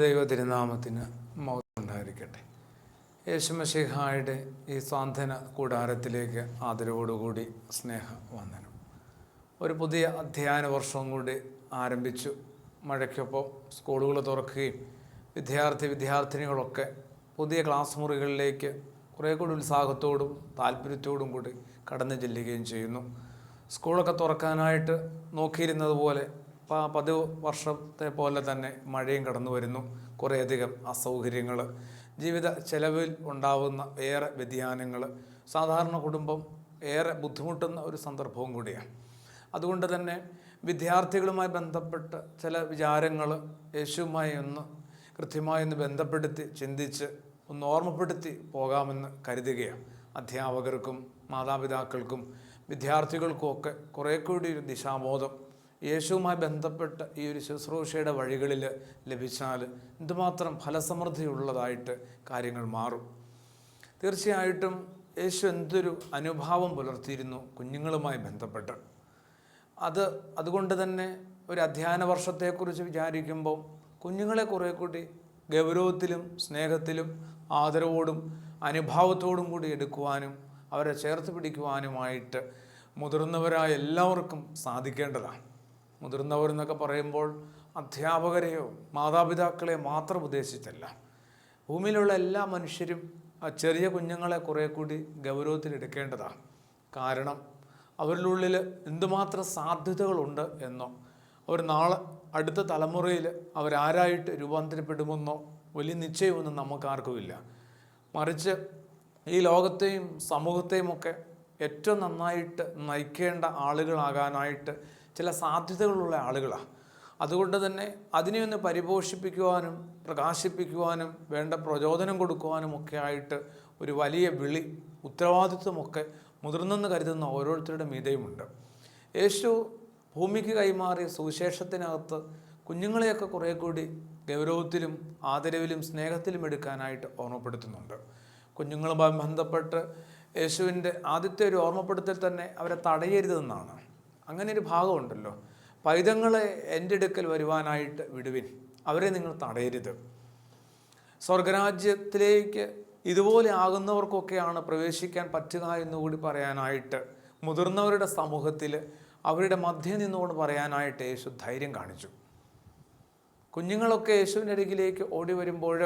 ദൈവ തിരുനാമത്തിന് മഹത്വം ഉണ്ടായിരിക്കട്ടെ. യേശുമശിഹായുടെ ഈ സാന്ത്വന കൂടാരത്തിലേക്ക് ആദരവോടുകൂടി സ്നേഹവന്ദനം. ഒരു പുതിയ അധ്യയന വർഷവും കൂടി ആരംഭിച്ചു. മഴയ്ക്കൊപ്പം സ്കൂളുകൾ തുറക്കുകയും വിദ്യാർത്ഥിനികളൊക്കെ പുതിയ ക്ലാസ് മുറികളിലേക്ക് കുറേ കൂടി ഉത്സാഹത്തോടും താല്പര്യത്തോടും കൂടി കടന്നു ചെല്ലുകയും ചെയ്യുന്നു. സ്കൂളൊക്കെ തുറക്കാനായിട്ട് നോക്കിയിരുന്നത് പോലെ പതിവ് വർഷത്തെ പോലെ തന്നെ മഴയും കടന്നു വരുന്നു. കുറേയധികം അസൗകര്യങ്ങൾ, ജീവിത ചെലവിൽ ഉണ്ടാവുന്ന ഏറെ വ്യതിയാനങ്ങൾ, സാധാരണ കുടുംബം ഏറെ ബുദ്ധിമുട്ടുന്ന ഒരു സന്ദർഭവും കൂടിയാണ്. അതുകൊണ്ട് തന്നെ വിദ്യാർത്ഥികളുമായി ബന്ധപ്പെട്ട് ചില വിചാരങ്ങൾ യേശുവുമായി കൃത്യമായി ബന്ധപ്പെടുത്തി ചിന്തിച്ച് ഓർമ്മപ്പെടുത്തി പോകാമെന്ന് കരുതുകയാണ്. അധ്യാപകർക്കും മാതാപിതാക്കൾക്കും വിദ്യാർത്ഥികൾക്കും ഒക്കെ കുറേ കൂടി ഒരു ദിശാബോധം യേശുവുമായി ബന്ധപ്പെട്ട് ഈ ഒരു ശുശ്രൂഷയുടെ വഴികളിൽ ലഭിച്ചാൽ എന്തുമാത്രം ഫലസമൃദ്ധിയുള്ളതായിട്ട് കാര്യങ്ങൾ മാറും. തീർച്ചയായിട്ടും യേശു എന്തൊരു അനുഭാവം പുലർത്തിയിരുന്നു കുഞ്ഞുങ്ങളുമായി ബന്ധപ്പെട്ട്. അതുകൊണ്ട് തന്നെ ഒരു അധ്യയന വർഷത്തെക്കുറിച്ച് വിചാരിക്കുമ്പോൾ കുഞ്ഞുങ്ങളെ കുറേ കൂടി ഗൗരവത്തിലും സ്നേഹത്തിലും ആദരവോടും അനുഭാവത്തോടും കൂടി എടുക്കുവാനും അവരെ ചേർത്ത് പിടിക്കുവാനുമായിട്ട് മുതിർന്നവരായ എല്ലാവർക്കും സാധിക്കേണ്ടതാണ്. മുതിർന്നവരെന്നൊക്കെ പറയുമ്പോൾ അധ്യാപകരെയോ മാതാപിതാക്കളെയോ മാത്രം ഉദ്ദേശിച്ചല്ല. ഭൂമിയിലുള്ള എല്ലാ മനുഷ്യരും ചെറിയ കുഞ്ഞുങ്ങളെ കുറേ കൂടി ഗൗരവത്തിലെടുക്കേണ്ടതാണ്. കാരണം അവരിലുള്ളിൽ എന്തുമാത്രം സാധ്യതകളുണ്ട് എന്നോ അവർ നാളെ അടുത്ത തലമുറയിൽ അവരാരായിട്ട് രൂപാന്തരപ്പെടുമെന്നോ വലിയ നിശ്ചയമൊന്നും നമുക്കാർക്കുമില്ല. മറിച്ച് ഈ ലോകത്തെയും സമൂഹത്തെയും ഒക്കെ ഏറ്റവും നന്നായിട്ട് നയിക്കേണ്ട ആളുകളാകാനായിട്ട് ചില സാധ്യതകളുള്ള ആളുകളാണ്. അതുകൊണ്ട് തന്നെ അതിനെ ഒന്ന് പരിപോഷിപ്പിക്കുവാനും പ്രകാശിപ്പിക്കുവാനും വേണ്ട പ്രചോദനം കൊടുക്കുവാനും ഒക്കെ ആയിട്ട് ഒരു വലിയ വിളി, ഉത്തരവാദിത്വമൊക്കെ മുതിർന്നെന്ന് കരുതുന്ന ഓരോരുത്തരുടെ മീതയുമുണ്ട്. യേശു ഭൂമിക്ക് കൈമാറിയ സുവിശേഷത്തിനകത്ത് കുഞ്ഞുങ്ങളെയൊക്കെ കുറേ കൂടി ഗൗരവത്തിലും ആദരവിലും സ്നേഹത്തിലും എടുക്കാനായിട്ട് ഓർമ്മപ്പെടുത്തുന്നുണ്ട്. കുഞ്ഞുങ്ങളുമായി ബന്ധപ്പെട്ട് യേശുവിൻ്റെ ആദ്യത്തെ ഒരു ഓർമ്മപ്പെടുത്തൽ തന്നെ അവരെ തടയരുതെന്നാണ്. അങ്ങനെ ഒരു ഭാഗമുണ്ടല്ലോ, പൈതങ്ങളെ എൻ്റെ അടുക്കൽ വരുവാനായിട്ട് വിടുവിൻ, അവരെ നിങ്ങൾ തടയരുത്. സ്വർഗരാജ്യത്തിലേക്ക് ഇതുപോലെ ആകുന്നവർക്കൊക്കെയാണ് പ്രവേശിക്കാൻ പറ്റുക എന്നുകൂടി പറയാനായിട്ട് മുതിർന്നവരുടെ സമൂഹത്തിൽ അവരുടെ മധ്യേ നിന്നുകൊണ്ട് പറയാനായിട്ട് യേശു ധൈര്യം കാണിച്ചു. കുഞ്ഞുങ്ങളൊക്കെ യേശുവിൻ്റെ അരികിലേക്ക് ഓടി വരുമ്പോൾ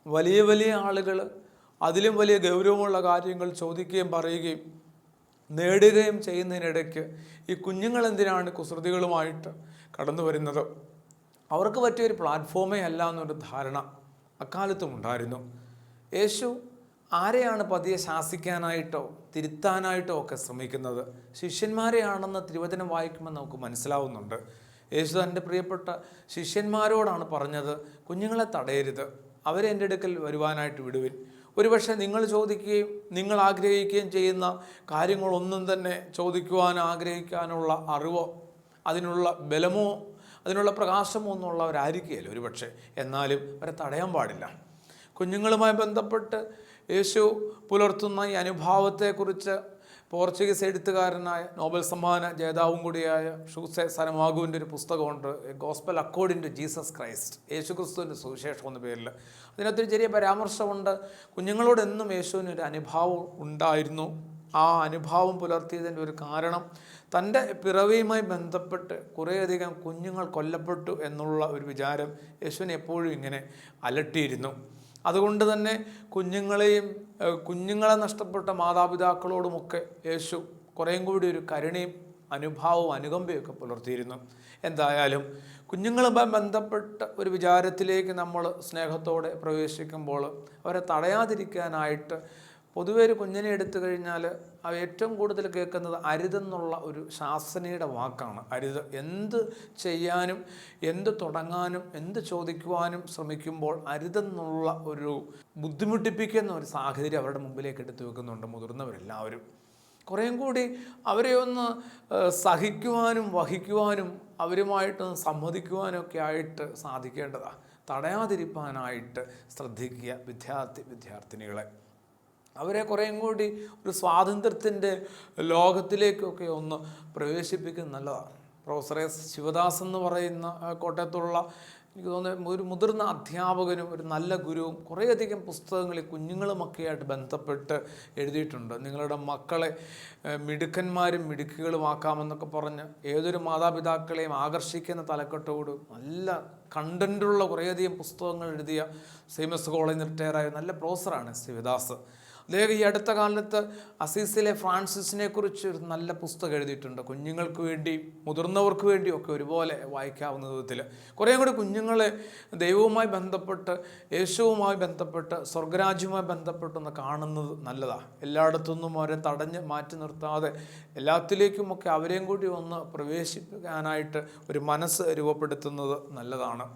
വലിയ വലിയ ആളുകൾ അതിലും വലിയ ഗൗരവമുള്ള കാര്യങ്ങൾ ചോദിക്കുകയും പറയുകയും നേടുകയും ചെയ്യുന്നതിനിടയ്ക്ക് ഈ കുഞ്ഞുങ്ങൾ എന്തിനാണ് കുസൃതികളുമായിട്ട് കടന്നു വരുന്നത്? അവർക്ക് പറ്റിയൊരു പ്ലാറ്റ്ഫോമേ അല്ല എന്നൊരു ധാരണ അക്കാലത്തും ഉണ്ടായിരുന്നു. യേശു ആരെയാണ് പതിയെ ശാസിക്കാനായിട്ടോ തിരുത്താനായിട്ടോ ഒക്കെ ശ്രമിക്കുന്നത്? ശിഷ്യന്മാരെയാണെന്ന് തിരുവചനം വായിക്കുമ്പോൾ നമുക്ക് മനസ്സിലാവുന്നുണ്ട്. യേശു തൻ്റെ പ്രിയപ്പെട്ട ശിഷ്യന്മാരോടാണ് പറഞ്ഞത്, കുഞ്ഞുങ്ങളെ തടയരുത്, അവരെ എൻ്റെ അടുക്കൽ വരുവാനായിട്ട് വിടുവിൻ. ഒരുപക്ഷെ നിങ്ങൾ ചോദിക്കുകയും നിങ്ങൾ ആഗ്രഹിക്കുകയും ചെയ്യുന്ന കാര്യങ്ങളൊന്നും തന്നെ ചോദിക്കുവാൻ ആഗ്രഹിക്കാനുള്ള അറിവോ അതിനുള്ള ബലമോ അതിനുള്ള പ്രകാശമോ ഒന്നും ഉള്ളവരായിരിക്കുകയില്ല ഒരുപക്ഷെ. എന്നാലും അവരെ തടയാൻ പാടില്ല. കുഞ്ഞുങ്ങളുമായി ബന്ധപ്പെട്ട് യേശു പുലർത്തുന്ന ഈ അനുഭാവത്തെക്കുറിച്ച് പോർച്ചുഗീസ് എഴുത്തുകാരനായ നോബൽ സമ്മാന ജേതാവും കൂടിയായ ഷൂസെ സരമാഗുവിൻ്റെ ഒരു പുസ്തകമുണ്ട്, gospel according to Jesus Christ, യേശു ക്രിസ്തുവിൻ്റെ സുവിശേഷം എന്ന പേരിൽ. അതിനകത്തൊരു ചെറിയ പരാമർശമുണ്ട്. കുഞ്ഞുങ്ങളോടെന്നും യേശുവിനൊരു അനുഭാവം ഉണ്ടായിരുന്നു. ആ അനുഭാവം പുലർത്തിയതിൻ്റെ ഒരു കാരണം തൻ്റെ പിറവിയുമായി ബന്ധപ്പെട്ട് കുറേയധികം കുഞ്ഞുങ്ങൾ കൊല്ലപ്പെട്ടു എന്നുള്ള ഒരു വിചാരം യേശുവിനെ എപ്പോഴും ഇങ്ങനെ അലട്ടിയിരുന്നു. അതുകൊണ്ട് തന്നെ കുഞ്ഞുങ്ങളെ നഷ്ടപ്പെട്ട മാതാപിതാക്കളോടുമൊക്കെ യേശു കുറേയും കൂടി ഒരു കരുണയും അനുഭാവവും അനുകമ്പയൊക്കെ പുലർത്തിയിരുന്നു. എന്തായാലും കുഞ്ഞുങ്ങളുമായി ബന്ധപ്പെട്ട ഒരു വിചാരത്തിലേക്ക് നമ്മൾ സ്നേഹത്തോടെ പ്രവേശിക്കുമ്പോൾ അവരെ തടയാതിരിക്കാനായിട്ട് പൊതുവെ ഒരു കുഞ്ഞിനെ എടുത്തു കഴിഞ്ഞാൽ അവ ഏറ്റവും കൂടുതൽ കേൾക്കുന്നത് അരുതെന്നുള്ള ഒരു ശാസനയുടെ വാക്കാണ്. അരുത്. എന്ത് ചെയ്യാനും എന്ത് തുടങ്ങാനും എന്ത് ചോദിക്കുവാനും ശ്രമിക്കുമ്പോൾ അരുതെന്നുള്ള ഒരു ബുദ്ധിമുട്ടിപ്പിക്കുന്ന ഒരു സാഹചര്യം അവരുടെ മുമ്പിലേക്ക് എടുത്തു വെക്കുന്നുണ്ട് മുതിർന്നവരെല്ലാവരും. കുറേയും കൂടി അവരെ ഒന്ന് സഹിക്കുവാനും വഹിക്കുവാനും അവരുമായിട്ടൊന്ന് സമ്മതിക്കുവാനും ഒക്കെ ആയിട്ട് സാധിക്കേണ്ടതാണ്. തടയാതിരിക്കാനായിട്ട് ശ്രദ്ധിക്കുക വിദ്യാർത്ഥിനികളെ. അവരെ കുറേയും കൂടി ഒരു സ്വാതന്ത്ര്യത്തിൻ്റെ ലോകത്തിലേക്കൊക്കെ ഒന്ന് പ്രവേശിപ്പിക്കുന്നത് നല്ലതാണ്. പ്രൊഫസർ എസ് ശിവദാസ് എന്ന് പറയുന്ന കോട്ടയത്തുള്ള എനിക്ക് തോന്നുന്നത് ഒരു മുതിർന്ന അധ്യാപകനും ഒരു നല്ല ഗുരുവും കുറേയധികം പുസ്തകങ്ങൾ ഈ കുഞ്ഞുങ്ങളുമൊക്കെയായിട്ട് ബന്ധപ്പെട്ട് എഴുതിയിട്ടുണ്ട്. നിങ്ങളുടെ മക്കളെ മിടുക്കന്മാരും മിടുക്കികളുമാക്കാമെന്നൊക്കെ പറഞ്ഞ് ഏതൊരു മാതാപിതാക്കളെയും ആകർഷിക്കുന്ന തലക്കെട്ടോട് നല്ല കണ്ടൻറ്റുള്ള കുറേയധികം പുസ്തകങ്ങൾ എഴുതിയ ഫേമസ് കോളേജ് റിട്ടയറായ നല്ല പ്രൊഫസറാണ് ശിവദാസ്. അദ്ദേഹം ഈ അടുത്ത കാലത്ത് അസീസിലെ ഫ്രാൻസിസിനെ കുറിച്ച് ഒരു നല്ല പുസ്തകം എഴുതിയിട്ടുണ്ട്. കുഞ്ഞുങ്ങൾക്ക് വേണ്ടി മുതിർന്നവർക്ക് വേണ്ടിയും ഒക്കെ ഒരുപോലെ വായിക്കാവുന്ന വിധത്തിൽ കുറേ കൂടി കുഞ്ഞുങ്ങളെ ദൈവവുമായി ബന്ധപ്പെട്ട് യേശുവുമായി ബന്ധപ്പെട്ട് സ്വർഗരാജ്യവുമായി ബന്ധപ്പെട്ടൊന്ന് കാണുന്നത് നല്ലതാണ്. എല്ലായിടത്തുനിന്നും അവരെ തടഞ്ഞ് മാറ്റി നിർത്താതെ എല്ലാത്തിലേക്കുമൊക്കെ അവരെയും കൂടി ഒന്ന് പ്രവേശിപ്പിക്കാനായിട്ട് ഒരു മനസ്സ് രൂപപ്പെടുത്തുന്നത് നല്ലതാണ്.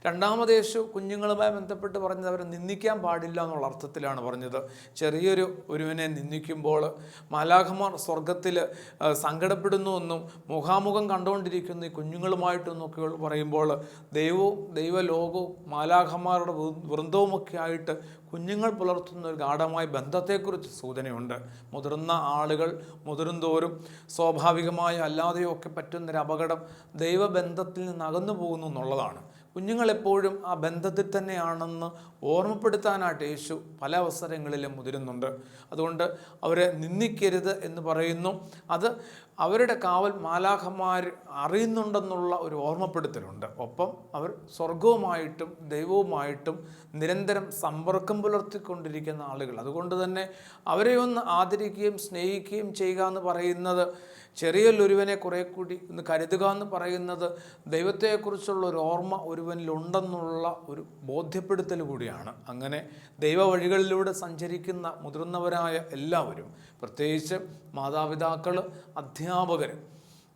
രണ്ടാമത് യേശു കുഞ്ഞുങ്ങളുമായി ബന്ധപ്പെട്ട് പറഞ്ഞത് അവരെ നിന്ദിക്കാൻ പാടില്ല എന്നുള്ള അർത്ഥത്തിലാണ് പറഞ്ഞത്. ഒരുവനെ നിന്ദിക്കുമ്പോൾ മാലാഖമാർ സ്വർഗത്തിൽ സങ്കടപ്പെടുന്നുവെന്നും മുഖാമുഖം കണ്ടുകൊണ്ടിരിക്കുന്ന ഈ കുഞ്ഞുങ്ങളുമായിട്ടെന്നൊക്കെ പറയുമ്പോൾ ദൈവവും ദൈവലോകവും മാലാഖമാരുടെ വൃന്ദവുമൊക്കെ ആയിട്ട് കുഞ്ഞുങ്ങൾ പുലർത്തുന്ന ഒരു ഗാഢമായ ബന്ധത്തെക്കുറിച്ച് സൂചനയുണ്ട്. മുതിർന്ന ആളുകൾ മുതിർന്നോറും സ്വാഭാവികമായി അല്ലാതെയോ ഒക്കെ പറ്റുന്നൊരു അപകടം ദൈവബന്ധത്തിൽ നിന്ന് അകന്നു പോകുന്നു എന്നുള്ളതാണ്. കുഞ്ഞുങ്ങളെപ്പോഴും ആ ബന്ധത്തിൽ തന്നെയാണെന്ന് ഓർമ്മപ്പെടുത്താനായിട്ട് യേശു പല അവസരങ്ങളിലും മുതിരുന്നുണ്ട്. അതുകൊണ്ട് അവരെ നിന്ദിക്കരുത് എന്ന് പറയുന്നു. അത് അവരുടെ കാവൽ മാലാഖമാർ അറിയുന്നുണ്ടെന്നുള്ള ഒരു ഓർമ്മപ്പെടുത്തലുണ്ട്. ഒപ്പം അവർ സ്വർഗവുമായിട്ടും ദൈവവുമായിട്ടും നിരന്തരം സമ്പർക്കം പുലർത്തിക്കൊണ്ടിരിക്കുന്ന ആളുകൾ. അതുകൊണ്ട് തന്നെ അവരെ ഒന്ന് ആദരിക്കുകയും സ്നേഹിക്കുകയും ചെയ്യുക എന്ന് പറയുന്നത്, ചെറിയൊരുവനെ കുറെ കൂടി ഒന്ന് കരുതുക എന്ന് പറയുന്നത് ദൈവത്തെക്കുറിച്ചുള്ള ഒരു ഓർമ്മ ഒരുവനിലുണ്ടെന്നുള്ള ഒരു ബോധ്യപ്പെടുത്തൽ കൂടിയാണ്. അങ്ങനെ ദൈവ വഴികളിലൂടെ സഞ്ചരിക്കുന്ന മുതിർന്നവരായ എല്ലാവരും, പ്രത്യേകിച്ച് മാതാപിതാക്കൾ, അധ്യാപകർ,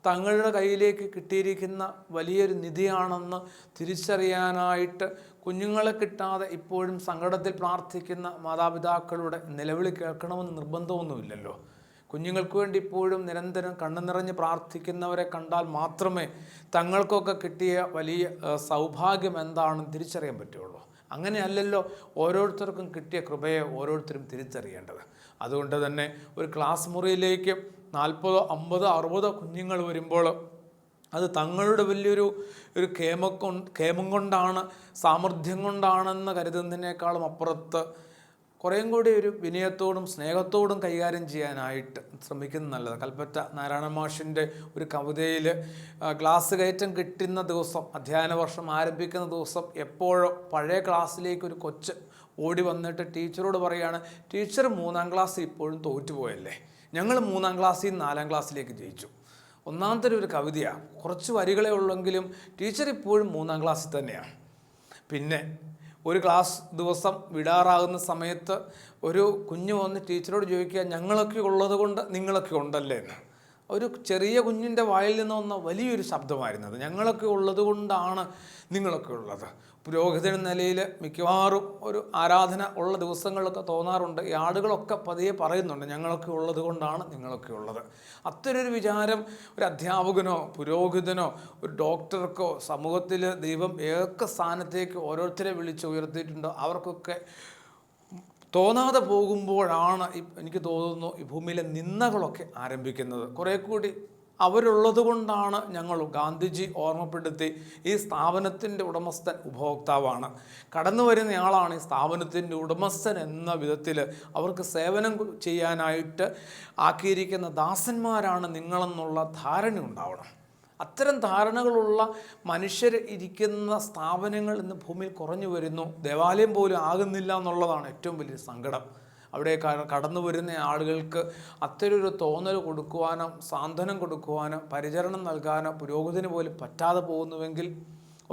തങ്ങളുടെ കയ്യിലേക്ക് കിട്ടിയിരിക്കുന്ന വലിയൊരു നിധിയാണെന്ന് തിരിച്ചറിയാനായിട്ട് കുഞ്ഞുങ്ങളെ കിട്ടാതെ ഇപ്പോഴും സങ്കടത്തിൽ പ്രാർത്ഥിക്കുന്ന മാതാപിതാക്കളുടെ നിലവിളി കേൾക്കണമെന്ന് നിർബന്ധമൊന്നുമില്ലല്ലോ. കുഞ്ഞുങ്ങൾക്ക് വേണ്ടി ഇപ്പോഴും നിരന്തരം കണ്ണു നിറഞ്ഞ് പ്രാർത്ഥിക്കുന്നവരെ കണ്ടാൽ മാത്രമേ തങ്ങൾക്കൊക്കെ കിട്ടിയ വലിയ സൗഭാഗ്യം എന്താണെന്ന് തിരിച്ചറിയാൻ പറ്റുള്ളൂ. അങ്ങനെയല്ലല്ലോ ഓരോരുത്തർക്കും കിട്ടിയ കൃപയെ ഓരോരുത്തരും തിരിച്ചറിയേണ്ടത്. അതുകൊണ്ട് തന്നെ ഒരു ക്ലാസ് മുറിയിലേക്ക് 40, 50, 60 കുഞ്ഞുങ്ങൾ വരുമ്പോൾ അത് തങ്ങളുടെ വലിയൊരു കേമം കൊണ്ടാണ്, സാമർഥ്യം കൊണ്ടാണെന്ന് കരുതുന്നതിനേക്കാളും അപ്പുറത്ത് കുറേയും കൂടി ഒരു വിനയത്തോടും സ്നേഹത്തോടും കൈകാര്യം ചെയ്യാനായിട്ട് ശ്രമിക്കുന്നത് നല്ലത്. കൽപ്പറ്റ നാരായണ മാഷിൻ്റെ ഒരു കവിതയിൽ ക്ലാസ് കയറ്റം കിട്ടുന്ന ദിവസം, അധ്യയന വർഷം ആരംഭിക്കുന്ന ദിവസം, എപ്പോഴോ പഴയ ക്ലാസ്സിലേക്ക് ഒരു കൊച്ച് ഓടി വന്നിട്ട് ടീച്ചറോട് പറയുകയാണ്, ടീച്ചർ 3ാം ക്ലാസ്സിൽ ഇപ്പോഴും തോറ്റുപോയല്ലേ, ഞങ്ങൾ 3ാം ക്ലാസ്സിൽ നിന്ന് 4ാം ക്ലാസ്സിലേക്ക് ജയിച്ചു. ഒന്നാമത്തെ ഒരു കവിതയാണ്, കുറച്ച് വരികളെ ഉള്ളെങ്കിലും ടീച്ചർ ഇപ്പോഴും 3ാം ക്ലാസ്സിൽ തന്നെയാണ്. പിന്നെ ഒരു ക്ലാസ് ദിവസം വിടാറാകുന്ന സമയത്ത് ഒരു കുഞ്ഞ് വന്ന് ടീച്ചറോട് ചോദിക്കുക, ഞങ്ങളൊക്കെ ഉള്ളത് കൊണ്ട് നിങ്ങളൊക്കെ ഉണ്ടല്ലേ എന്ന്. ഒരു ചെറിയ കുഞ്ഞിൻ്റെ വായിൽ നിന്ന് വന്ന വലിയൊരു ശബ്ദമായിരുന്നത്. ഞങ്ങളൊക്കെ ഉള്ളത് കൊണ്ടാണ് നിങ്ങളൊക്കെ ഉള്ളത്. പുരോഹിതൻ നിലയിൽ മിക്കവാറും ഒരു ആരാധന ഉള്ള ദിവസങ്ങളൊക്കെ തോന്നാറുണ്ട്. ഈ ആളുകളൊക്കെ പതിയെ പറയുന്നുണ്ട്, ഞങ്ങളൊക്കെ ഉള്ളത് കൊണ്ടാണ് നിങ്ങളൊക്കെ ഉള്ളത്. അത്തരൊരു വിചാരം ഒരു അധ്യാപകനോ പുരോഹിതനോ ഒരു ഡോക്ടർക്കോ സമൂഹത്തിൽ ദൈവം ഏതൊക്കെ സ്ഥാനത്തേക്ക് ഓരോരുത്തരെ വിളിച്ച് ഉയർത്തിയിട്ടുണ്ടോ അവർക്കൊക്കെ തോന്നാതെ പോകുമ്പോഴാണ് എനിക്ക് തോന്നുന്നു ഈ ഭൂമിയിലെ നിന്ദകളൊക്കെ ആരംഭിക്കുന്നത്. കുറേ കൂടി അവരുള്ളത് കൊണ്ടാണ് ഞങ്ങൾ, ഗാന്ധിജി ഓർമ്മപ്പെടുത്തി, ഈ സ്ഥാപനത്തിൻ്റെ ഉടമസ്ഥൻ ഉപഭോക്താവാണ്, കടന്നു വരുന്നയാളാണ് ഈ സ്ഥാപനത്തിൻ്റെ ഉടമസ്ഥൻ എന്ന വിധത്തിൽ അവർക്ക് സേവനം ചെയ്യാനായിട്ട് ആക്കിയിരിക്കുന്ന ദാസന്മാരാണ് നിങ്ങളെന്നുള്ള ധാരണ ഉണ്ടാവണം. അത്തരം ധാരണകളുള്ള മനുഷ്യർ ഇരിക്കുന്ന സ്ഥാപനങ്ങൾ ഇന്ന് ഭൂമിയിൽ കുറഞ്ഞു വരുന്നു. ദേവാലയം പോലും ആകുന്നില്ല എന്നുള്ളതാണ് ഏറ്റവും വലിയ സങ്കടം. അവിടെ കടന്നു വരുന്ന ആളുകൾക്ക് അത്തരൊരു തോന്നൽ കൊടുക്കുവാനോ സാന്ത്വനം കൊടുക്കുവാനോ പരിചരണം നൽകാനോ പുരോഹിതന് പോലും പറ്റാതെ പോകുന്നുവെങ്കിൽ,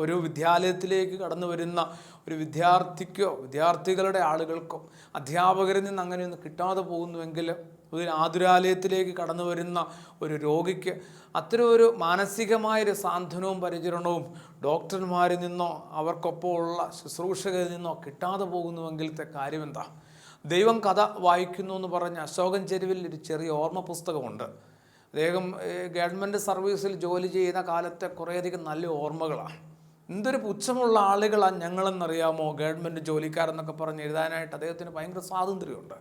ഒരു വിദ്യാലയത്തിലേക്ക് കടന്നു വരുന്ന ഒരു വിദ്യാർത്ഥിക്കോ വിദ്യാർത്ഥികളുടെ ആളുകൾക്കോ അധ്യാപകരിൽ നിന്ന് അങ്ങനെയൊന്നും കിട്ടാതെ പോകുന്നുവെങ്കിൽ, ഒരു ആതുരാലയത്തിലേക്ക് കടന്നു വരുന്ന ഒരു രോഗിക്ക് അത്തരം ഒരു മാനസികമായൊരു സാന്ത്വനവും പരിചരണവും ഡോക്ടർമാരിൽ നിന്നോ അവർക്കൊപ്പമുള്ള ശുശ്രൂഷകരിൽ നിന്നോ കിട്ടാതെ പോകുന്നുവെങ്കിലത്തെ കാര്യമെന്താ? ദൈവം കഥ വായിക്കുന്നു എന്ന് പറഞ്ഞ് അശോകൻ ചെരുവിൽ ഒരു ചെറിയ ഓർമ്മ പുസ്തകമുണ്ട്. അദ്ദേഹം ഗവൺമെൻറ് സർവീസിൽ ജോലി ചെയ്യുന്ന കാലത്തെ കുറേയധികം നല്ല ഓർമ്മകളാണ്. എന്തൊരു പുച്ഛമുള്ള ആളുകളാണ് ഞങ്ങളെന്നറിയാമോ, ഗവൺമെൻറ് ജോലിക്കാരെന്നൊക്കെ പറഞ്ഞ് എഴുതാനായിട്ട് അദ്ദേഹത്തിന് ഭയങ്കര സ്വാതന്ത്ര്യമുണ്ട്.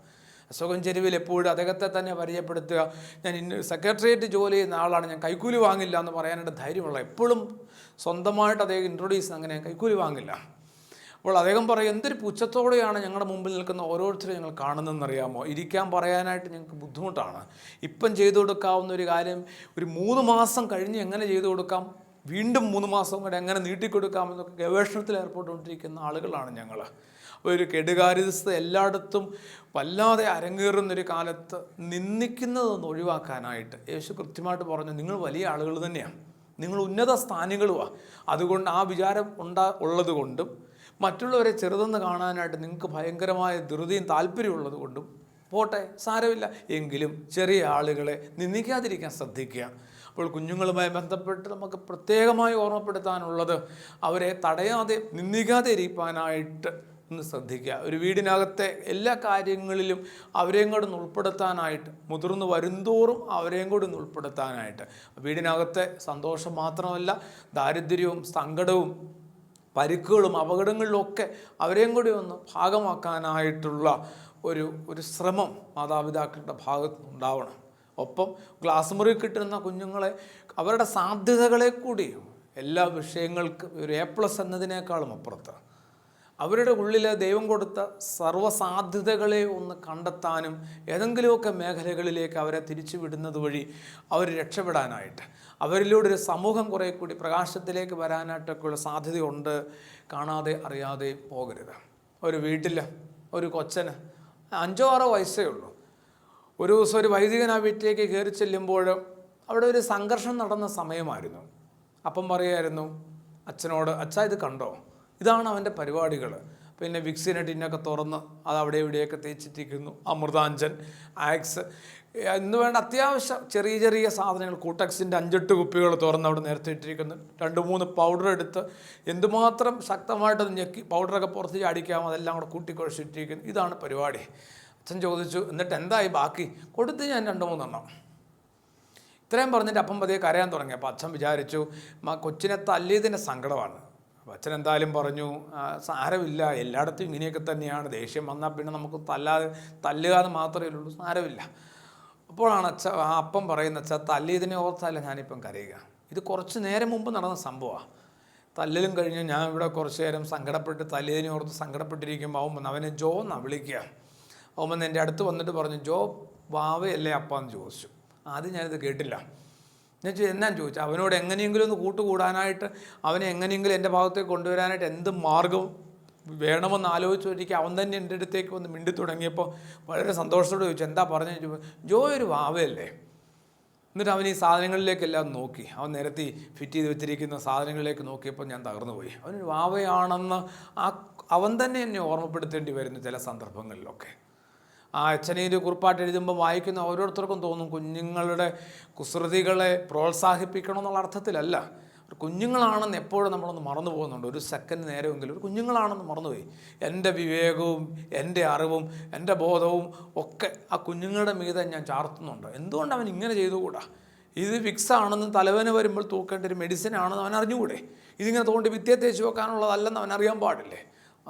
അശോകൻ ചെരുവിൽ എപ്പോഴും അദ്ദേഹത്തെ തന്നെ പരിചയപ്പെടുത്തുക, ഞാൻ സെക്രട്ടേറിയറ്റ് ജോലി ചെയ്യുന്ന ആളാണ്, ഞാൻ കൈക്കൂലി വാങ്ങില്ല എന്ന് പറയാനായിട്ട് ധൈര്യമുള്ള, എപ്പോഴും സ്വന്തമായിട്ട് അദ്ദേഹം ഇൻട്രൊഡ്യൂസ് അങ്ങനെ കൈക്കൂലി വാങ്ങില്ല. അപ്പോൾ അദ്ദേഹം പറയും, എന്തൊരു പുച്ഛത്തോടെയാണ് ഞങ്ങളുടെ മുമ്പിൽ നിൽക്കുന്ന ഓരോരുത്തരും ഞങ്ങൾ കാണുന്നതെന്നറിയാമോ, ഇരിക്കാൻ പറയാനായിട്ട് ഞങ്ങൾക്ക് ബുദ്ധിമുട്ടാണ്. ഇപ്പം ചെയ്തു കൊടുക്കാവുന്ന ഒരു കാര്യം ഒരു 3 മാസം കഴിഞ്ഞ് എങ്ങനെ ചെയ്തു കൊടുക്കാം, വീണ്ടും 3 മാസം കൂടെ എങ്ങനെ നീട്ടിക്കൊടുക്കാമെന്നൊക്കെ ഗവേഷണത്തിൽ ഏർപ്പെട്ടുകൊണ്ടിരിക്കുന്ന ആളുകളാണ് ഞങ്ങൾ. ഒരു കെടുകാര്യസ്ഥ എല്ലായിടത്തും വല്ലാതെ അരങ്ങേറുന്നൊരു കാലത്ത് നിന്ദിക്കുന്നതൊന്ന് ഒഴിവാക്കാനായിട്ട് യേശു കൃത്യമായിട്ട് പറഞ്ഞു, നിങ്ങൾ വലിയ ആളുകൾ തന്നെയാണ്, നിങ്ങൾ ഉന്നത സ്ഥാനികളുമാണ്. അതുകൊണ്ട് ആ വിചാരം ഉള്ളത് കൊണ്ടും മറ്റുള്ളവരെ ചെറുതെന്ന് കാണാനായിട്ട് നിങ്ങൾക്ക് ഭയങ്കരമായ ധൃതിയും താല്പര്യമുള്ളത് കൊണ്ടും പോട്ടെ, സാരമില്ല, എങ്കിലും ചെറിയ ആളുകളെ നിന്ദിക്കാതിരിക്കാൻ ശ്രദ്ധിക്കുക. അപ്പോൾ കുഞ്ഞുങ്ങളുമായി ബന്ധപ്പെട്ട് നമുക്ക് പ്രത്യേകമായി ഓർമ്മപ്പെടുത്താനുള്ളത്, അവരെ തടയാതെ നിന്ദിക്കാതെ ഇരിക്കാനായിട്ട് ഒന്ന് ശ്രദ്ധിക്കുക. ഒരു വീടിനകത്തെ എല്ലാ കാര്യങ്ങളിലും അവരെയും കൂടെ ഒന്ന് ഉൾപ്പെടുത്താനായിട്ട്, മുതിർന്നു വരുംതോറും അവരെയും കൂടി ഒന്ന് ഉൾപ്പെടുത്താനായിട്ട്. വീടിനകത്തെ സന്തോഷം മാത്രമല്ല, ദാരിദ്ര്യവും സങ്കടവും പരിക്കുകളും അപകടങ്ങളിലൊക്കെ അവരെയും കൂടി ഒന്ന് ഭാഗമാക്കാനായിട്ടുള്ള ഒരു ശ്രമം മാതാപിതാക്കളുടെ ഭാഗത്ത് ഉണ്ടാവണം. ഒപ്പം ക്ലാസ് മുറി കിട്ടുന്ന കുഞ്ഞുങ്ങളെ അവരുടെ സാധ്യതകളെ കൂടി എല്ലാ വിഷയങ്ങൾക്കും ഒരു A+ എന്നതിനേക്കാളും അപ്പുറത്ത് അവരുടെ ഉള്ളിൽ ദൈവം കൊടുത്ത സർവ്വസാധ്യതകളെ ഒന്ന് കണ്ടെത്താനും ഏതെങ്കിലുമൊക്കെ മേഖലകളിലേക്ക് അവരെ തിരിച്ചു വിടുന്നത് വഴി അവർ രക്ഷപ്പെടാനായിട്ട്, അവരിലൂടെ ഒരു സമൂഹം കുറേ കൂടി പ്രകാശത്തിലേക്ക് വരാനായിട്ടൊക്കെയുള്ള സാധ്യതയുണ്ട്. കാണാതെ അറിയാതെ പോകരുത്. ഒരു വീട്ടിൽ ഒരു കൊച്ചന് 5-6 വയസ്സേ ഉള്ളൂ. ഒരു ദിവസം ഒരു വൈദികൻ ആ വീട്ടിലേക്ക് കയറി ചെല്ലുമ്പോൾ അവിടെ ഒരു സംഘർഷം നടന്ന സമയമായിരുന്നു. അപ്പം പറയായിരുന്നു അച്ഛനോട്, അച്ഛാ ഇത് കണ്ടോ, ഇതാണ് അവൻ്റെ പരിപാടികൾ. പിന്നെ വിക്സിനെ ടിന്നൊക്കെ തുറന്ന് അത് അവിടെ ഇവിടെയൊക്കെ തേച്ചിട്ടിരിക്കുന്നു, അമൃതാഞ്ജൻ, ആക്സ് എന്ന് വേണ്ട അത്യാവശ്യം ചെറിയ ചെറിയ സാധനങ്ങൾ, കൂട്ടക്സിൻ്റെ 5-8 കുപ്പികൾ തുറന്ന് അവിടെ നേരത്തെ ഇട്ടിരിക്കുന്നു. 2-3 പൗഡർ എടുത്ത് എന്തുമാത്രം ശക്തമായിട്ട് ഞെക്കി പൗഡറൊക്കെ പുറത്ത് ചാടിക്കാമോ അതെല്ലാം കൂടെ കൂട്ടിക്കുഴച്ചിട്ടിരിക്കുന്നു. ഇതാണ് പരിപാടി. അച്ഛൻ ചോദിച്ചു, എന്നിട്ട് എന്തായി ബാക്കി? കൊടുത്ത് ഞാൻ 2-3 എണ്ണം. ഇത്രയും പറഞ്ഞിട്ട് അപ്പം പതിയെ കരയാൻ തുടങ്ങി. അപ്പോൾ അച്ഛൻ വിചാരിച്ചു കൊച്ചിനെ തല്ലിയതിൻ്റെ സങ്കടമാണ്. അപ്പോൾ അച്ഛൻ എന്തായാലും പറഞ്ഞു, സാരമില്ല, എല്ലായിടത്തും ഇങ്ങനെയൊക്കെ തന്നെയാണ്, ദേഷ്യം വന്നാൽ പിന്നെ നമുക്ക് തല്ലുക എന്ന് മാത്രമേ ഉള്ളൂ, സാരമില്ല. അപ്പോഴാണ് അപ്പം പറയുന്ന, അച്ഛാ തല്ലിയതിനെ ഓർത്തല്ല ഞാനിപ്പം കരയുക, ഇത് കുറച്ച് നേരം മുമ്പ് നടന്ന സംഭവമാണ്. തല്ലലും കഴിഞ്ഞ് ഞാൻ ഇവിടെ കുറച്ച് നേരം സങ്കടപ്പെട്ട് തല്ലിയതിനെ ഓർത്ത് സങ്കടപ്പെട്ടിരിക്കുമ്പോൾ അവനെ ജോ എന്നാണ് വിളിക്കുക. അവൻ എൻ്റെ അടുത്ത് വന്നിട്ട് പറഞ്ഞു, ജോ വാവയല്ലേ അപ്പാന്ന് ചോദിച്ചു. ആദ്യം ഞാനിത് കേട്ടില്ല. ഞാൻ എന്നാന്ന് ചോദിച്ചു, അവനോട് എങ്ങനെയെങ്കിലും ഒന്ന് കൂട്ടുകൂടാനായിട്ട്, അവനെ എങ്ങനെയെങ്കിലും എൻ്റെ ഭാഗത്തേക്ക് കൊണ്ടുവരാനായിട്ട് എന്ത് മാർഗം വേണമെന്ന് ആലോചിച്ചൊരിക്കൽ അവൻ തന്നെ എൻ്റെ അടുത്തേക്ക് വന്ന് മിണ്ടി തുടങ്ങിയപ്പോൾ വളരെ സന്തോഷത്തോടെ ചോദിച്ചു, എന്താ പറഞ്ഞു? ജോ ഒരു വാവയല്ലേ. എന്നിട്ട് അവൻ ഈ സാധനങ്ങളിലേക്കെല്ലാം നോക്കി, അവൻ നിരത്തി ഫിറ്റ് ചെയ്ത് വെച്ചിരിക്കുന്ന സാധനങ്ങളിലേക്ക് നോക്കിയപ്പോൾ ഞാൻ തകർന്നു പോയി. അവനൊരു വാവയാണെന്ന് അവൻ തന്നെ എന്നെ ഓർമ്മപ്പെടുത്തേണ്ടി വരുന്നു ചില സന്ദർഭങ്ങളിലൊക്കെ. ആ അച്ഛനീര് കുറിപ്പാട്ട് എഴുതുമ്പോൾ വായിക്കുന്ന ഓരോരുത്തർക്കും തോന്നും കുഞ്ഞുങ്ങളുടെ കുസൃതികളെ പ്രോത്സാഹിപ്പിക്കണമെന്നുള്ള അർത്ഥത്തിലല്ല. കുഞ്ഞുങ്ങളാണെന്ന് എപ്പോഴും നമ്മളൊന്ന് മറന്നു പോകുന്നുണ്ട്. ഒരു സെക്കൻഡ് നേരമെങ്കിലും ഒരു കുഞ്ഞുങ്ങളാണെന്ന് മറന്നുപോയി. എൻ്റെ വിവേകവും എൻ്റെ അറിവും എൻ്റെ ബോധവും ഒക്കെ ആ കുഞ്ഞുങ്ങളുടെ മീതെ ഞാൻ ചാർത്തുന്നുണ്ട്. എന്തുകൊണ്ട് അവൻ ഇങ്ങനെ ചെയ്തുകൂടാ? ഇത് വിക്സ് ആണെന്ന് തലവേദന വരുമ്പോൾ തൂക്കേണ്ട ഒരു മെഡിസിൻ ആണെന്ന് അവൻ അറിഞ്ഞുകൂടെ? ഇതിങ്ങനെ തോണ്ടി വിദ്യ തേച്ച് വെക്കാനുള്ളതല്ലെന്ന് അവൻ അറിയാൻ പാടില്ലേ?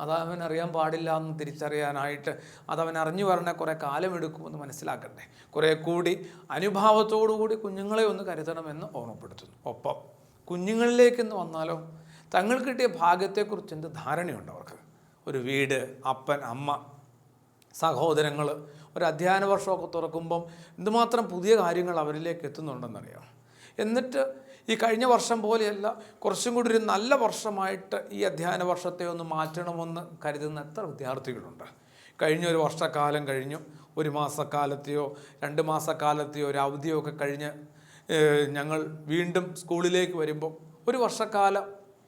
അതവൻ അറിയാൻ പാടില്ല എന്ന് തിരിച്ചറിയാനായിട്ട് അതവൻ അറിഞ്ഞു വരണേ കുറേ കാലമെടുക്കുമെന്ന് മനസ്സിലാക്കണ്ടേ. കുറേ കൂടി അനുഭാവത്തോടുകൂടി കുഞ്ഞുങ്ങളെ ഒന്ന് കരുതണമെന്ന് ഓർമ്മപ്പെടുത്തുന്നു. ഒപ്പം കുഞ്ഞുങ്ങളിലേക്കെന്ന് വന്നാലോ, തങ്ങൾ കിട്ടിയ ഭാഗ്യത്തെക്കുറിച്ച് എന്ത് ധാരണയുണ്ട് അവർക്ക്? ഒരു വീട്, അപ്പൻ, അമ്മ, സഹോദരങ്ങൾ, ഒരു അധ്യയന വർഷമൊക്കെ തുറക്കുമ്പം എന്തുമാത്രം പുതിയ കാര്യങ്ങൾ അവരിലേക്ക് എത്തുന്നുണ്ടെന്നറിയാം. എന്നിട്ട് ഈ കഴിഞ്ഞ വർഷം പോലെയല്ല, കുറച്ചും കൂടി ഒരു നല്ല വർഷമായിട്ട് ഈ അധ്യയന വർഷത്തെ ഒന്ന് മാറ്റണമെന്ന് കരുതുന്ന എത്ര വിദ്യാർത്ഥികളുണ്ട്? കഴിഞ്ഞൊരു വർഷക്കാലം കഴിഞ്ഞു, 1 മാസക്കാലത്തെയോ 2 മാസക്കാലത്തെയോ ഒരു അവധിയോ ഒക്കെ കഴിഞ്ഞ് ഞങ്ങൾ വീണ്ടും സ്കൂളിലേക്ക് വരുമ്പോൾ ഒരു വർഷക്കാലം